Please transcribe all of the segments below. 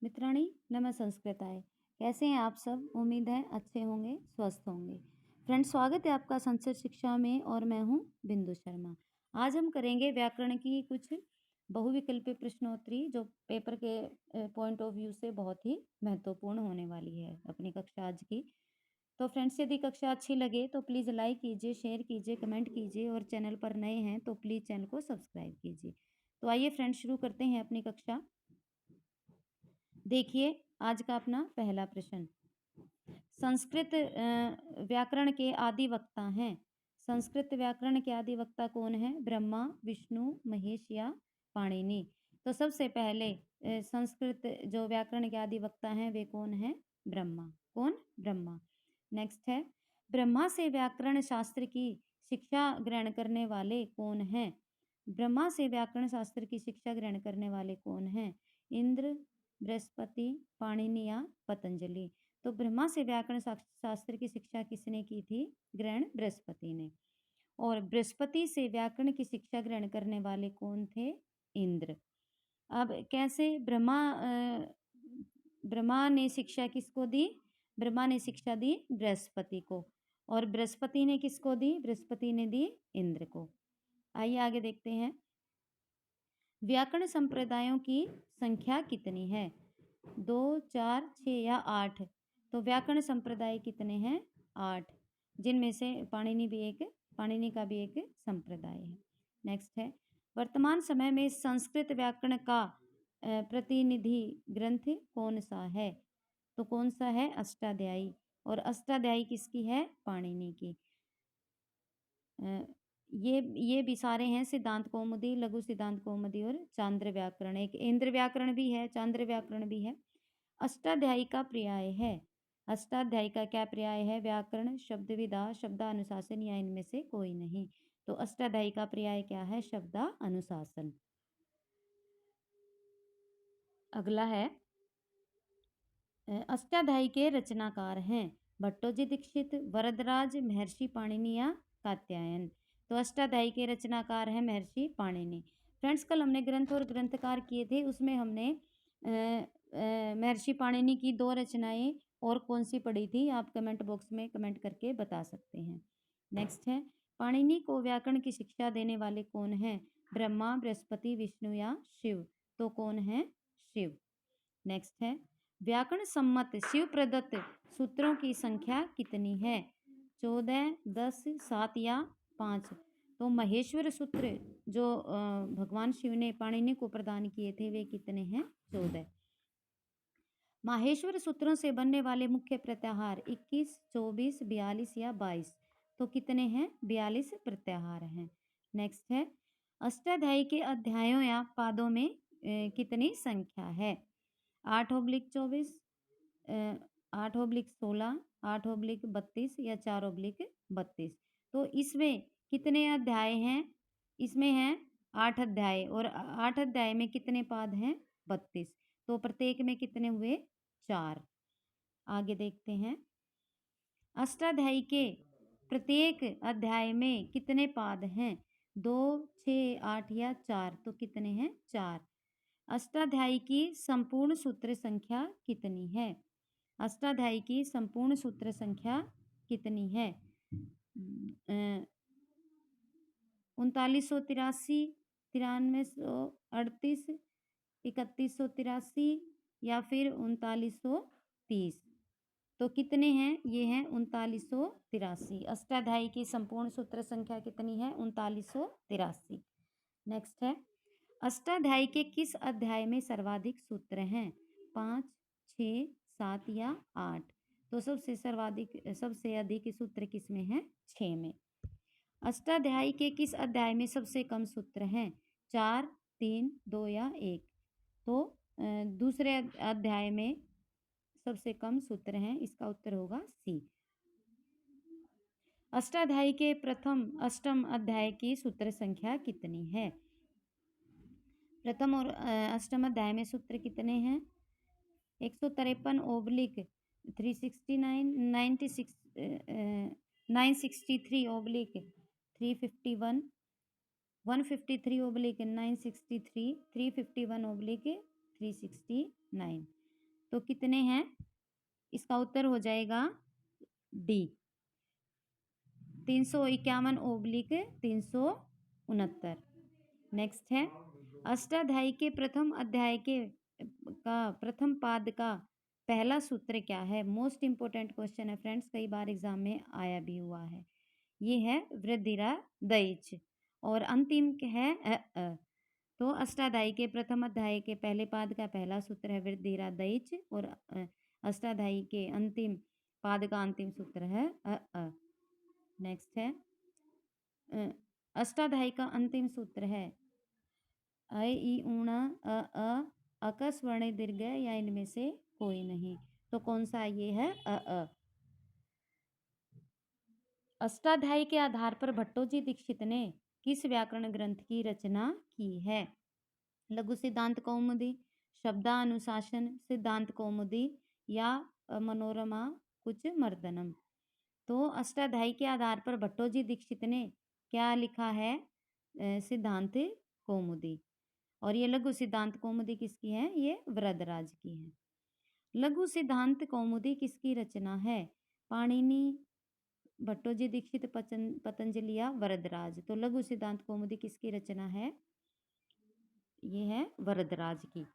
मित्राणि नम संस्कृताय। कैसे हैं आप सब? उम्मीद है अच्छे होंगे, स्वस्थ होंगे। फ्रेंड्स, स्वागत है आपका संस्कृत शिक्षा में और मैं हूं बिंदु शर्मा। आज हम करेंगे व्याकरण की कुछ बहुविकल्पी प्रश्नोत्तरी जो पेपर के पॉइंट ऑफ व्यू से बहुत ही महत्वपूर्ण होने वाली है अपनी कक्षा आज की। तो फ्रेंड्स, यदि कक्षा अच्छी लगे तो प्लीज़ लाइक कीजिए, शेयर कीजिए, कमेंट कीजिए और चैनल पर नए हैं तो प्लीज़ चैनल को सब्सक्राइब कीजिए। तो आइए फ्रेंड्स, शुरू करते हैं अपनी कक्षा। देखिए आज का अपना पहला प्रश्न। संस्कृत व्याकरण के आदि वक्ता हैं। संस्कृत व्याकरण के आदि वक्ता कौन है? ब्रह्मा, विष्णु, महेश या पाणिनि। तो सबसे पहले संस्कृत जो व्याकरण के आदि वक्ता हैं वे कौन है? ब्रह्मा। कौन? ब्रह्मा। नेक्स्ट है, ब्रह्मा से व्याकरण शास्त्र की शिक्षा ग्रहण करने वाले कौन हैं? ब्रह्मा से व्याकरण शास्त्र की शिक्षा ग्रहण करने वाले कौन हैं? इंद्र, बृहस्पति, पाणिनि या पतंजलि। तो ब्रह्मा से व्याकरण शास्त्र की शिक्षा किसने की थी? ग्रहण बृहस्पति ने। और बृहस्पति से व्याकरण की शिक्षा ग्रहण करने वाले कौन थे? इंद्र। अब कैसे? ब्रह्मा ने शिक्षा किसको दी? ब्रह्मा ने शिक्षा दी बृहस्पति को। और बृहस्पति ने किसको दी? बृहस्पति ने दी इंद्र को। आइए आगे देखते हैं। व्याकरण संप्रदायों की संख्या कितनी है? 2, 4, 6 या 8? तो व्याकरण संप्रदाय कितने हैं? 8, जिनमें से पाणिनि का भी एक संप्रदाय है। नेक्स्ट है, वर्तमान समय में संस्कृत व्याकरण का प्रतिनिधि ग्रंथ कौन सा है? तो कौन सा है? अष्टाध्यायी। और अष्टाध्यायी किसकी है? पाणिनि की। ये भी सारे हैं सिद्धांत कौमुदी, लघु सिद्धांत कौमुदी और चांद्र व्याकरण। एक इंद्र व्याकरण भी है, चांद्र व्याकरण भी है। अष्टाध्यायी का पर्याय है। अष्टाध्यायी का क्या पर्याय है? व्याकरण, शब्दविधा, शब्दानुशासन या इनमें से कोई नहीं। तो अष्टाध्यायी का पर्याय क्या है? शब्दानुशासन। अगला है, अष्टाध्यायी के रचनाकार हैं भट्टोजी दीक्षित, वरदराज, महर्षि पाणिनि या कात्यायन। तो अष्टाध्यायी के रचनाकार हैं महर्षि पाणिनि। फ्रेंड्स, कल हमने ग्रंथ और ग्रंथकार किए थे, उसमें हमने महर्षि पाणिनि की 2 रचनाएं और कौन सी पढ़ी थी? आप कमेंट बॉक्स में कमेंट करके बता सकते हैं। नेक्स्ट है, पाणिनि को व्याकरण की शिक्षा देने वाले कौन हैं? ब्रह्मा, बृहस्पति, विष्णु या शिव। तो कौन है? शिव। नेक्स्ट है, व्याकरण सम्मत शिव प्रदत्त सूत्रों की संख्या कितनी है? 14, 10, 7 या 5? तो महेश्वर सूत्र जो भगवान शिव ने पाणिनि को प्रदान किए थे वे कितने हैं? 14। माहेश्वर सूत्रों से बनने वाले मुख्य प्रत्याहार 21, 24, 42 या 22? तो कितने हैं? 42 प्रत्याहार हैं। नेक्स्ट है, अष्टाध्यायी के अध्यायों या पादों में कितनी संख्या है? 8/24, 8/16, 8/32 या 4/32? तो इसमें कितने अध्याय हैं? इसमें हैं 8 अध्याय और 8 अध्याय में कितने पाद हैं? 32। तो प्रत्येक में कितने हुए? 4। आगे देखते हैं, अष्टाध्यायी के प्रत्येक अध्याय में कितने पाद हैं? 2, 6, 8 या 4? तो कितने हैं? 4। अष्टाध्यायी की संपूर्ण सूत्र संख्या कितनी है? अष्टाध्यायी की संपूर्ण सूत्र संख्या कितनी है? 3983, 9338, 3183 या फिर 3930? तो कितने हैं? ये हैं 3983। अष्टाध्यायी की संपूर्ण सूत्र संख्या कितनी है? 3983। नेक्स्ट है, अष्टाध्यायी के किस अध्याय में सर्वाधिक सूत्र हैं? 5, 6, 7 या 8? तो सबसे अधिक सूत्र किसमें हैं? 6 में। अष्टाध्यायी के किस अध्याय में सबसे कम सूत्र हैं? 4, 3, 2 या 1? तो दूसरे अध्याय में सबसे कम सूत्र हैं। इसका उत्तर होगा सी। अष्टाध्यायी के प्रथम अष्टम अध्याय की सूत्र संख्या कितनी है? प्रथम और अष्टम अध्याय में सूत्र कितने हैं? 153/369, 963/351, 153/963, 351/369। तो कितने हैं? इसका उत्तर हो जाएगा डी 351/369। नेक्स्ट है अष्टाध्यायी के प्रथम अध्याय के का प्रथम पाद का पहला सूत्र क्या है? मोस्ट इंपोर्टेंट क्वेश्चन है फ्रेंड्स, कई बार एग्जाम में आया भी हुआ है। ये है वृद्धिरा दईच और अंतिम है तो अष्टाध्यायी के प्रथम अध्याय के पहले पाद का पहला सूत्र है वृद्धिरा दईच और अष्टाध्यायी के अंतिम पाद का अंतिम सूत्र है नेक्स्ट है अष्टाध्यायी का अंतिम सूत्र है अ ई ऊणा अकस वर्ण दीर्घ या इनमें से कोई नहीं। तो कौन सा ये है? अष्टाध्यायी के आधार पर भट्टोजी दीक्षित ने किस व्याकरण ग्रंथ की रचना की है? लघु सिद्धांत कौमुदी, शब्दानुशासन सिद्धांत कौमुदी या मनोरमा कुछ मर्दनम। तो अष्टाध्यायी के आधार पर भट्टोजी दीक्षित ने क्या लिखा है? सिद्धांत कौमुदी। और ये लघु सिद्धांत कौमुदी किसकी है? ये वरदराज की है। लघु सिद्धांत कौमुदी किसकी रचना है? पाणिनि, भट्टोजी दीक्षित, पतंजलि या वरदराज। तो लघु सिद्धांत कौमुदी किसकी रचना है? ये है वरदराज की।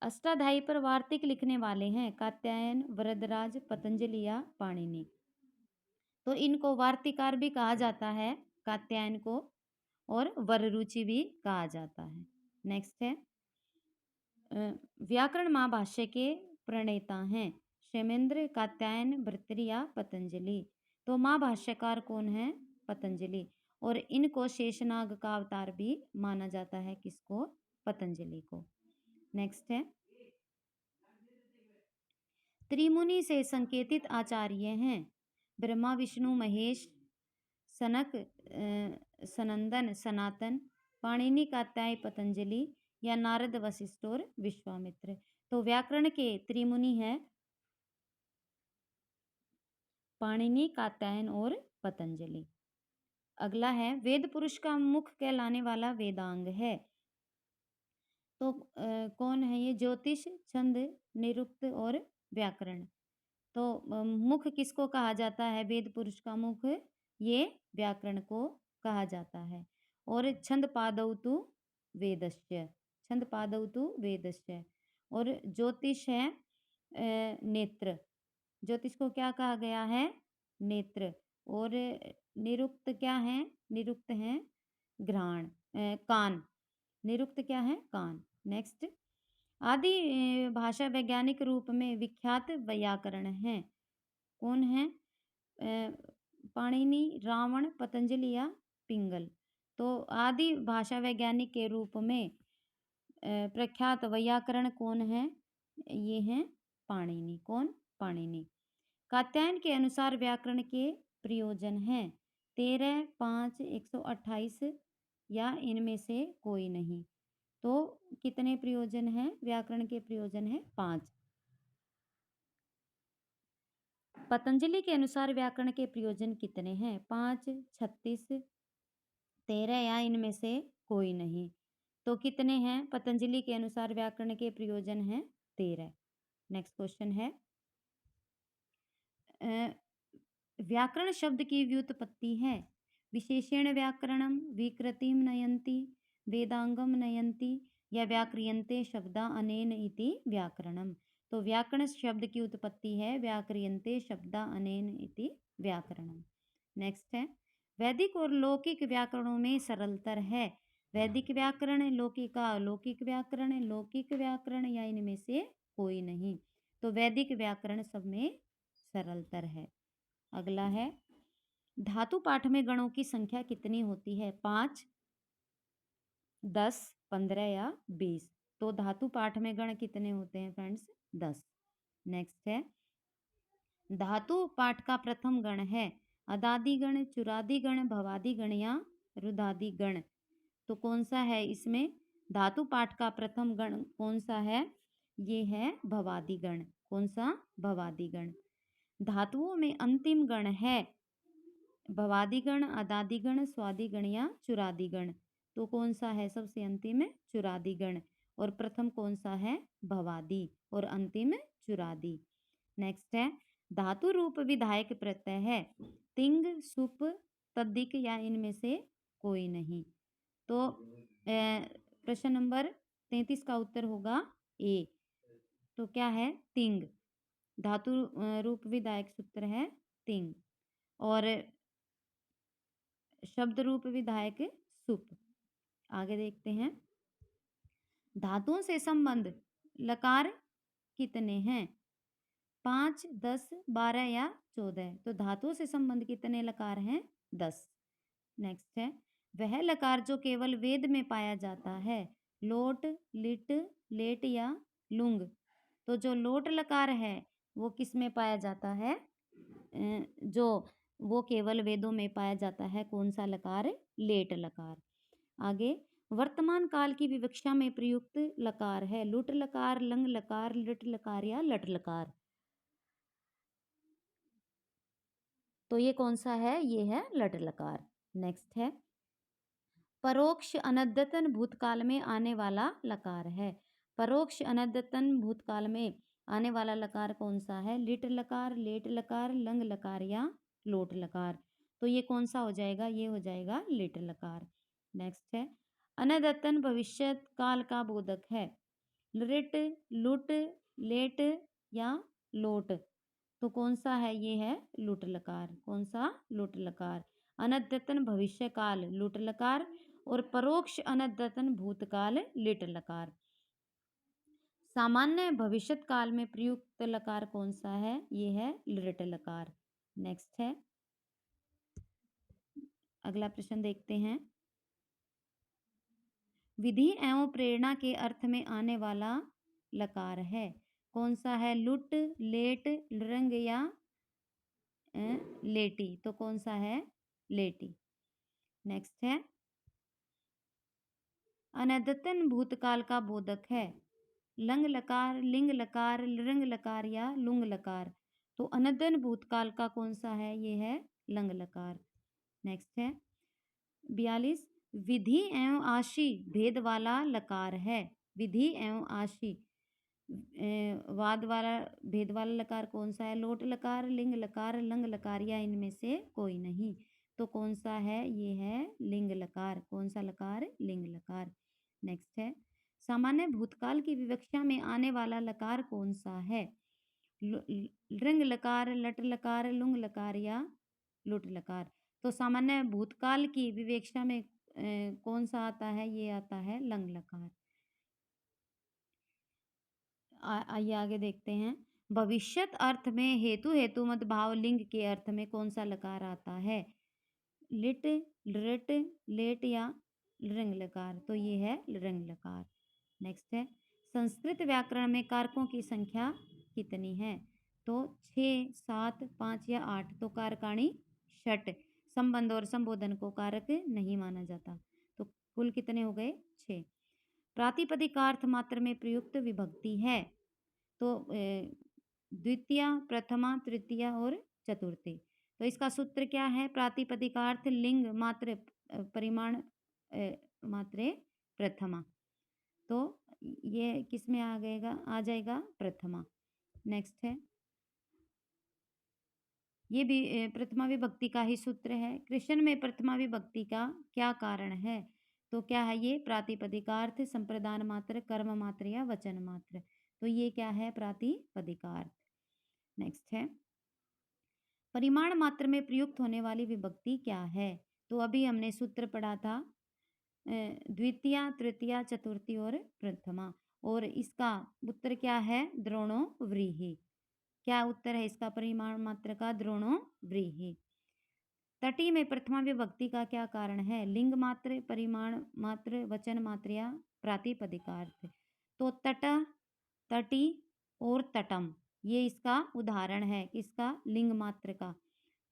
अष्टाध्यायी पर वार्तिक लिखने वाले हैं कात्यायन, वरदराज, पतंजलि या पाणिनि। तो इनको वार्तिकार भी कहा जाता है कात्यायन को और वररुचि भी कहा जाता है। नेक्स्ट है व्याकरण महाभाष्य के प्रणेता हैं क्षेमेंद्र, कात्यायन, भर्तृहरि या पतंजलि। तो महाभाष्यकार कौन है? पतंजलि। और इनको शेषनाग का अवतार भी माना जाता है। किसको? पतंजलि को। नेक्स्ट है त्रिमुनि से संकेतित आचार्य हैं ब्रह्मा, विष्णु, महेश, सनक, सनंदन, सनातन, पाणिनि, कात्यायन, पतंजलि या नारद, वशिष्ठ और विश्वामित्र। तो व्याकरण के त्रिमुनि है पाणिनि, कात्यायन और पतंजलि। अगला है वेद पुरुष का मुख कहलाने वाला वेदांग है। तो कौन है ये? ज्योतिष, छंद, निरुक्त और व्याकरण। तो मुख किसको कहा जाता है? वेद पुरुष का मुख ये व्याकरण को कहा जाता है। और छंद पादौ तु वेदस्य, छंद पादौ तु वेदस्य। और ज्योतिष है नेत्र, ज्योतिष को क्या कहा गया है? नेत्र। और निरुक्त क्या है? निरुक्त है घ्राण, कान। निरुक्त क्या है? कान। नेक्स्ट आदि भाषा वैज्ञानिक रूप में विख्यात व्याकरण है। कौन है? पाणिनि, रावण, पतंजलि या पिंगल। तो आदि भाषा वैज्ञानिक के रूप में प्रख्यात व्याकरण कौन है? ये है पाणिनि। कौन? पाणिनि। कात्यायन के अनुसार व्याकरण के प्रयोजन हैं 13, 5, 128 या इनमें से कोई नहीं। तो कितने प्रयोजन हैं? व्याकरण के प्रयोजन है 5। पतंजलि के अनुसार व्याकरण के प्रयोजन कितने हैं? 5, 36, 13 या इनमें से कोई नहीं। तो कितने हैं? पतंजलि के अनुसार व्याकरण के प्रयोजन हैं 13। नेक्स्ट क्वेश्चन है व्याकरण शब्द की व्युत्पत्ति है विशेषण व्याकरणम, विकृतिम नयन्ति, वेदांगम नयन्ति या व्याक्रियन्ते शब्दा अनेन इति व्याकरणम। तो व्याकरण शब्द की उत्पत्ति है व्याक्रियन्ते शब्दा अनेन इति व्याकरणम। नेक्स्ट है वैदिक और लौकिक व्याकरणों में सरलतर है वैदिक व्याकरण, लौकिक अलौकिक व्याकरण, लौकिक व्याकरण या इनमें से कोई नहीं। तो वैदिक व्याकरण सब में सरलतर है। अगला है धातु पाठ में गणों की संख्या कितनी होती है? 5, 10, 15 या 20। तो धातु पाठ में गण कितने होते हैं फ्रेंड्स? 10। नेक्स्ट है धातु पाठ का प्रथम गण है अदादि गण, चुरादि गण, भवादि गण या रुदादि गण। तो कौन सा है इसमें? धातु पाठ का प्रथम गण कौन सा है? ये है भवादि गण। कौन सा? भवादि गण। धातुओं में अंतिम गण है भवादि गण, अदादि गण, स्वादि गण या चुरादि गण। तो कौन सा है सबसे अंतिम? चुरादि गण। और प्रथम कौन सा है? भवादि और अंतिम चुरादि। नेक्स्ट है धातु रूप विधायक प्रत्यय है तिंग, सुप, तद्धिक या इनमें से कोई नहीं। तो प्रश्न नंबर 33 का उत्तर होगा ए। तो क्या है? तिंग। धातु रूप विधायक सूत्र है तिंग और शब्द रूप विधायक सुप। आगे देखते हैं धातुओं से संबंध लकार कितने हैं? 5, 10, 12 या 14। तो धातुओं से संबंध कितने लकार हैं? 10। नेक्स्ट है वह लकार जो केवल वेद में पाया जाता है लोट, लिट, लेट या लुंग। तो जो लोट लकार है वो किस में पाया जाता है? जो वो केवल वेदों में पाया जाता है। कौन सा लकार? लेट लकार। आगे वर्तमान काल की विवक्षा में प्रयुक्त लकार है लुट लकार, लंग लकार, लिट लकार या लट लकार। तो ये कौन सा है? ये है लट लकार। नेक्स्ट है परोक्ष अनद्यतन भूतकाल में आने वाला लकार है। परोक्ष अनद्यतन भूतकाल में आने वाला लकार कौन सा है? लिट लकार, लेट लकार, लंग लकार या लोट लकार। तो ये कौन सा हो जाएगा? ये हो जाएगा लिट लकार। नेक्स्ट है अनद्यतन भविष्य काल का बोधक है लिट, लुट, लेट या लोट। तो कौन सा है? ये है लुट लकार। कौन सा? लुट लकार। अनद्यतन भविष्य काल लुट लकार और परोक्ष अनद्यतन भूतकाल लिट लकार। सामान्य भविष्यत काल में प्रयुक्त लकार कौन सा है? ये है लिट लकार। नेक्स्ट है अगला प्रश्न देखते हैं विधि एवं प्रेरणा के अर्थ में आने वाला लकार है कौन सा है? लुट, लेट, लृंग या लेटी। तो कौन सा है? लेटी। नेक्स्ट है अनद्यतन भूतकाल का बोधक है लंग लकार, लिंग लकार, लृंग लकार या लुंग लकार। तो अनद्यतन भूतकाल का कौन सा है? ये है लंग लकार। नेक्स्ट है 42 विधि एवं आशी भेद वाला लकार है। विधि एवं आशी वाद वाला भेद वाला लकार कौन सा है? लोट लकार, लिंग लकार, लंग लकार या इनमें से कोई नहीं। तो कौन सा है? ये है लिंग लकार। कौन सा लकार? लिंग लकार। नेक्स्ट है सामान्य भूतकाल की विवक्षा में आने वाला लकार कौन सा है? लृंग लकार, लट लकार, लुंग लकार या लुट लकार। तो सामान्य भूतकाल की विवेक्षा में कौन सा आता है? ये आता है लंग लकार। आइए आगे देखते हैं भविष्यत अर्थ में हेतु हेतु मत भाव लिंग के अर्थ में कौन सा लकार आता है? लिट, लृट, लेट या लृंग लकार। तो ये है लृंग लकार। नेक्स्ट है संस्कृत व्याकरण में कारकों की संख्या कितनी है? तो 6, 7, 5 या 8। तो कारकाणी षट। संबंध और संबोधन को कारक नहीं माना जाता। तो कुल कितने हो गए? 6। प्रातिपदिकार्थ मात्र में प्रयुक्त विभक्ति है तो द्वितीया, प्रथमा, तृतीया और चतुर्थी। तो इसका सूत्र क्या है? प्रातिपदिकार्थ लिंग मात्र परिमाण मात्रे प्रथमा। तो ये किस में आ जाएगा? प्रथमा। नेक्स्ट है ये भी प्रथमा विभक्ति का ही सूत्र है। कृष्ण में प्रथमा विभक्ति का क्या कारण है? तो क्या है ये? प्रातिपदिकार्थ, संप्रदान मात्र, कर्म मात्र या वचन मात्र। तो ये क्या है? प्रातिपदिकार्थ। नेक्स्ट है परिमाण मात्र में प्रयुक्त होने वाली विभक्ति क्या है? तो अभी हमने सूत्र पढ़ा था द्वितीया, तृतीया, चतुर्थी और प्रथमा। और इसका उत्तर क्या है? द्रोणो व्रीहि। क्या उत्तर है इसका? परिमाण मात्र का द्रोणो व्रीहि। तटी में प्रथमा विभक्ति का क्या कारण है? लिंग मात्र, परिमाण मात्र, वचन मात्र या प्रातिपदिकार्थ। तो तट, तटी और तटम ये इसका उदाहरण है किसका? लिंग मात्र का।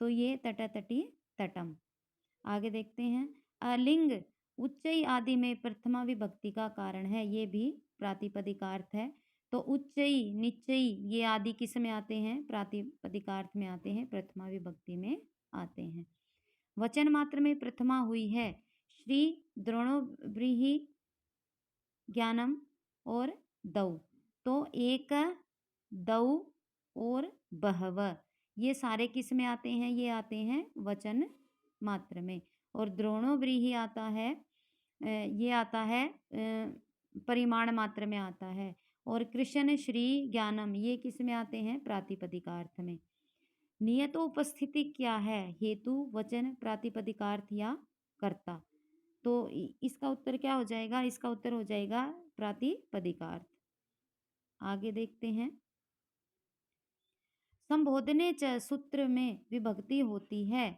तो ये तट, तटी, तटम। आगे देखते हैं अलिंग उच्चई आदि में प्रथमा विभक्ति का कारण है। ये भी प्रातिपदिकार्थ है। तो उच्चई, निच्चई ये आदि किस में आते हैं? प्रातिपदिकार्थ में आते हैं, प्रथमा विभक्ति में आते हैं। वचन मात्र में प्रथमा हुई है श्री द्रोणोव्रीहि ज्ञानम और दौ। तो एक, दौ और बहव, ये सारे किस में आते हैं? ये आते हैं वचन मात्र में। और द्रोणो व्रीहि आता है, ये आता है परिमाण मात्र में आता है। और कृष्ण श्री ज्ञानम, ये किस में आते हैं? प्रातिपदिकार्थ में। नियतो उपस्थिति क्या है? हेतु, वचन, प्रातिपदिकार्थ या कर्ता। तो इसका उत्तर क्या हो जाएगा? इसका उत्तर हो जाएगा प्रातिपदिकार्थ। आगे देखते हैं। संबोधने च सूत्र में विभक्ति होती है,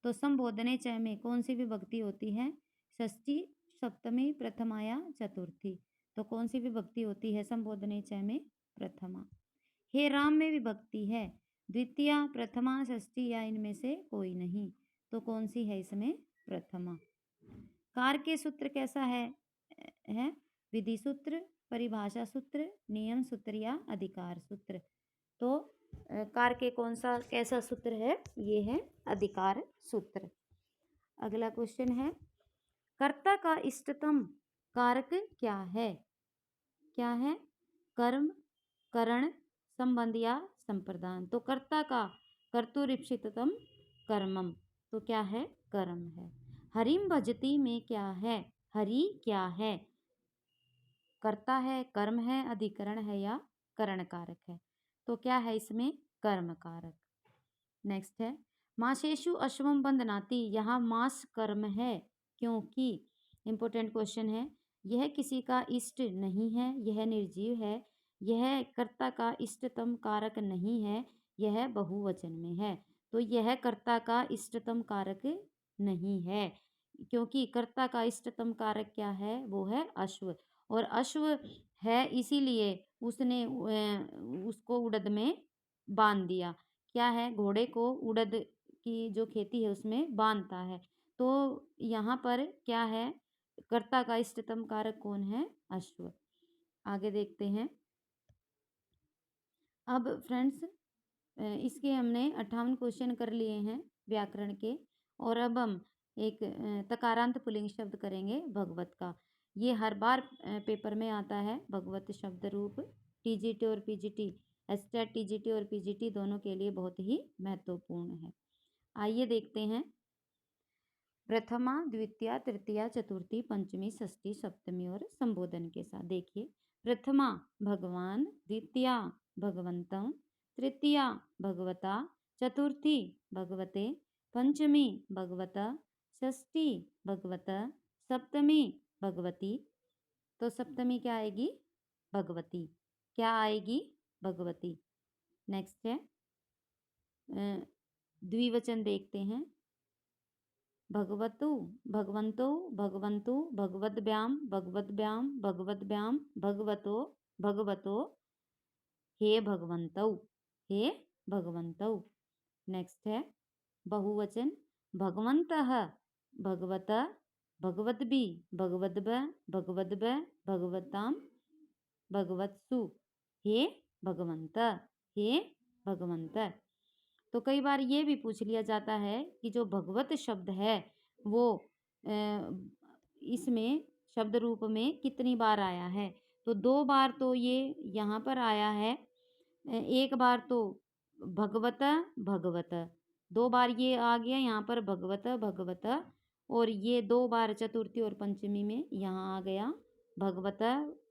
तो संबोधने च में कौन सी विभक्ति होती है? षष्ठी, सप्तमी, प्रथमा या चतुर्थी। तो कौन सी विभक्ति होती है संबोधने च में? प्रथमा। हे राम में विभक्ति है, द्वितीया, प्रथमा, षष्ठी या इनमें से कोई नहीं। तो कौन सी है इसमें? प्रथमा। कार के सूत्र कैसा है? विधि सूत्र, परिभाषा सूत्र, नियम सूत्र या अधिकार सूत्र। तो कार के कौन सा कैसा सूत्र है? ये है अधिकार सूत्र। अगला क्वेश्चन है, कर्ता का इष्टतम कारक क्या है? क्या है? कर्म, करण, संबंध या संप्रदान। तो कर्ता का कर्तुरीप्सिततम कर्मम, तो क्या है? कर्म है। हरिम भजती में क्या है? हरि क्या है? कर्ता है, कर्म है, अधिकरण है या करण कारक है? तो क्या है इसमें? कर्म कारक। नेक्स्ट है, मासेशु अश्वम बंधनाति, यहाँ मास कर्म है क्योंकि, इंपॉर्टेंट क्वेश्चन है, यह किसी का इष्ट नहीं है, यह निर्जीव है, यह कर्ता का इष्टतम कारक नहीं है, यह बहुवचन में है। तो यह कर्ता का इष्टतम कारक नहीं है, क्योंकि कर्ता का इष्टतम कारक क्या है? वो है अश्व। और अश्व है इसीलिए उसने उसको उड़द में बांध दिया। क्या है? घोड़े को उड़द की जो खेती है उसमें बांधता है। तो यहाँ पर क्या है? कर्ता का इष्टतम कारक कौन है? अश्व। आगे देखते हैं। अब फ्रेंड्स, इसके हमने 58 क्वेश्चन कर लिए हैं व्याकरण के। और अब हम एक तकारांत पुल्लिंग शब्द करेंगे भगवत का। ये हर बार पेपर में आता है, भगवत शब्द रूप। टीजीटी और पीजीटी, एस्टेट टीजीटी और पीजीटी दोनों के लिए बहुत ही महत्वपूर्ण है। आइए देखते हैं। प्रथमा, द्वितीया, तृतीया, चतुर्थी, पंचमी, षष्ठी, सप्तमी और संबोधन के साथ देखिए। प्रथमा भगवान, द्वितीया भगवंतं, तृतीया भगवता, चतुर्थी भगवते, पंचमी भगवता, षष्ठी भगवत, सप्तमी भगवती। तो सप्तमी क्या आएगी? भगवती। क्या आएगी? भगवती। नेक्स्ट है, द्विवचन देखते हैं। भगवतु, भगवंतो, भगवंतु, भगवद्भ्याम, भगवद्भ्याम, भगवद्भ्याम, भगवतो, भगवतो, हे भगवन्तौ, हे भगवन्तौ। नेक्स्ट है बहुवचन। भगवन्तः, भगवत, भगवद्भि, भगवद्भ, भगवद्भ, भगवतां, भगवत्सु, हे भगवंत, हे भगवंत। तो कई बार ये भी पूछ लिया जाता है कि जो भगवत शब्द है वो इसमें शब्द रूप में कितनी बार आया है? तो 2 बार तो ये यहाँ पर आया है, एक बार तो भगवत, भगवत, 2 बार ये आ गया यहाँ पर भगवत, भगवत। और ये 2 बार चतुर्थी और पंचमी में यहाँ आ गया भगवत,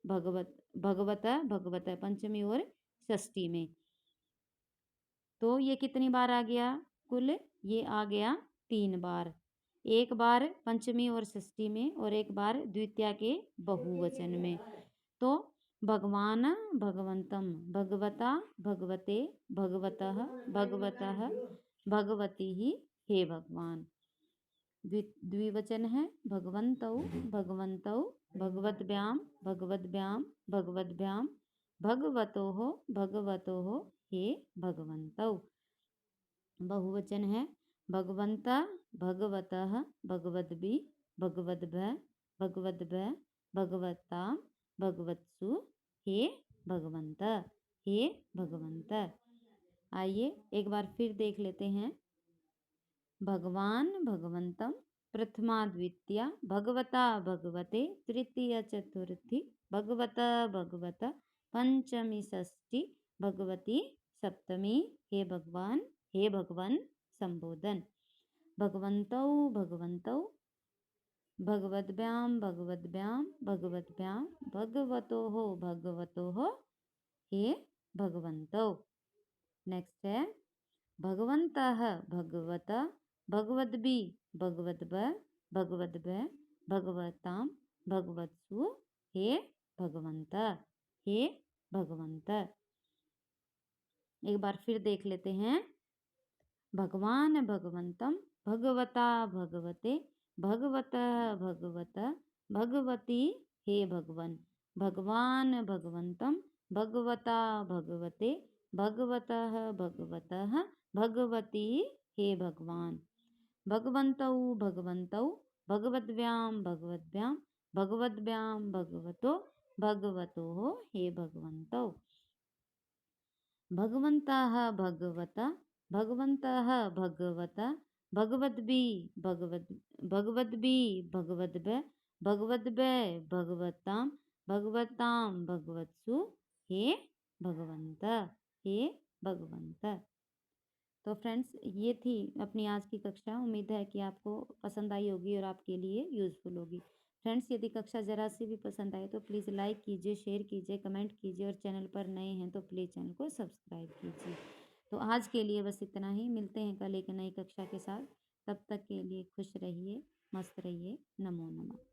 भगवत, भगवत, भगवत, पंचमी और षष्ठी में। तो ये कितनी बार आ गया? कुल ये आ गया 3 बार। एक बार पंचमी और षष्ठी में और एक बार द्वितीया के बहुवचन में। तो भगवान, भगवंतम, भगवता, भगवते, भगवतः, भगवतः, भगवती ही, हे भगवान। द्विवचन है भगवन्तौ, भगवन्तौ, भगवद्भ्याम, भगवद्भ्याम, भगवद्भ्याम, भगवतोः, भगवतोः, हे भगवन्तौ। बहुवचन है भगवन्त, भगवतः, भगवद्भि, भगवद्भ, भगवद्भ, भगवता, भगवत्सु, हे भगवंत, हे भगवंत। आइए एक बार फिर देख लेते हैं। भगवान, भगवंतम, प्रथमा द्वितीया भगवता भगवते तृतीया चतुर्थी भगवता भगवत पंचमी षष्ठी भगवती सप्तमी हे भगवान हे भगवन संबोधन भगवन्तौ भगवन्तौ भगवद्भ्यां भगवद्भ्यां भगवद्भ्यां भगवतोः हे भगवन्तौ। नेक्स्ट है भगवन्तः भगवत भगवद्भि भगवद्भ भगवद्भ भगवतां भगवत्सु हे भगवंत हे भगवंत। एक बार फिर देख लेते हैं। भगवान भगवंतम भगवता भगवते भगवतः भगवत भगवती हे भगवन भगवान भगवंतम भगवता भगवते भगवतः भगवतः भगवती हे भगवान भगवन्तौ भगवन्तौ भगवद्भ्यां भगवद्भ्यां भगवद्भ्यां भगवतो भगवतोः हे भगवन्तौ भगवन्तः भगवत भगवन्तः भगवत भगवद्भि भगवद् भगवद्भि भगवद्भ भगवद्भ भगवतां भगवतां भगवत्सु हे भगवंत हे भगवंत। तो फ्रेंड्स ये थी अपनी आज की कक्षा। उम्मीद है कि आपको पसंद आई होगी और आपके लिए यूज़फुल होगी। फ्रेंड्स यदि कक्षा ज़रा सी भी पसंद आए तो प्लीज़ लाइक कीजिए, शेयर कीजिए, कमेंट कीजिए और चैनल पर नए हैं तो प्लीज़ चैनल को सब्सक्राइब कीजिए। तो आज के लिए बस इतना ही। मिलते हैं कल एक नई कक्षा के साथ। तब तक के लिए खुश रहिए, मस्त रहिए। नमो नमः।